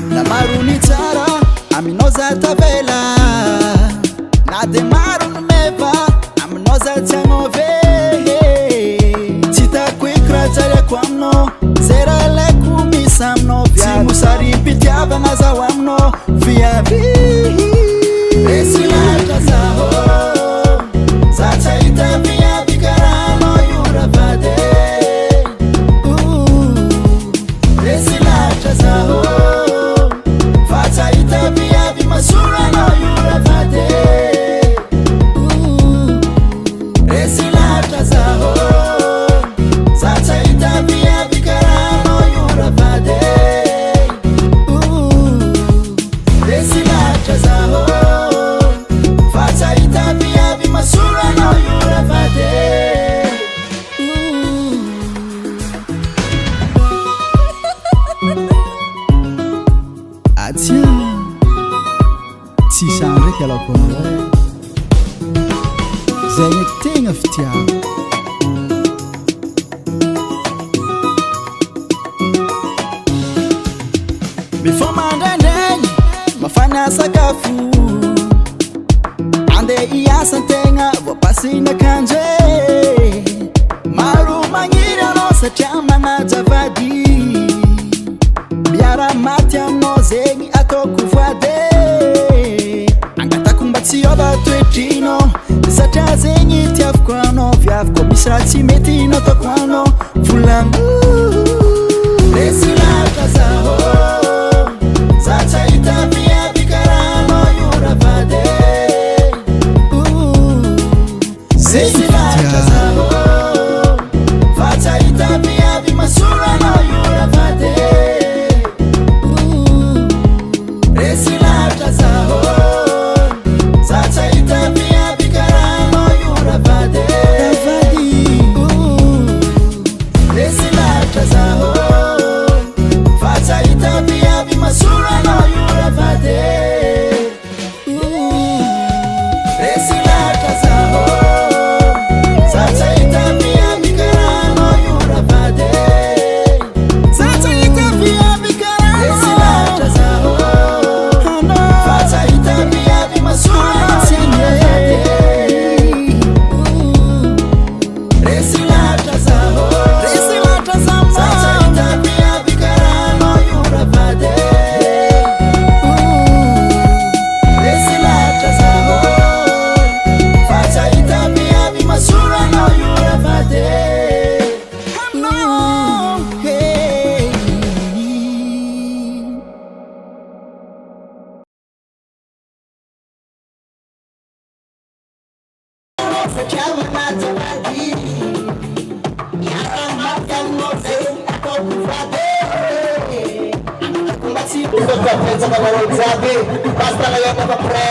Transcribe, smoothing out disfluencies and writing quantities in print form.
Namaruni tsara aminao za tavela na de maro no meva aminao za tsy agnove tsy tako ikiratsariako aminao zay raha laiko misy aminao tsy mosary mpitiavagna zaho aminao viavy resy lahatra zaho za tsy ahita viavy karaha anao io ravady resy lahatra zaho Fazaita viavi masura no yuravade Resilata zaho Fazaita viavi karano yuravade Resilata zaho Fazaita viavi masura no yuravade Tsy sandraiky alako anao zay ndraiky tegna fitiava mifa mandraindraigny mafana sakafo andeha hiasa antegna voapasina kanje maro magniry anao satria manaja vady miara maty aminao zegny ataoko voade tsy ova toetrino satria zegny tiaviko anao viaviko misy raha tsy mety nataoko anao volagno resy lahatra zaho za tsy ahita viavy karaha anao io ravady resy lahatra zaho fa tsy ahita viavy masolo anao io ravady resy lahatra zaho Fazaita viavi karano yuravade Resilata zaho Fazaita viavi masura no yuravade Resilata zaho Fazaita viavi karano yuravade Fazaita viavi karano Resilata zaho Fazaita viavi masura Basta la io pre,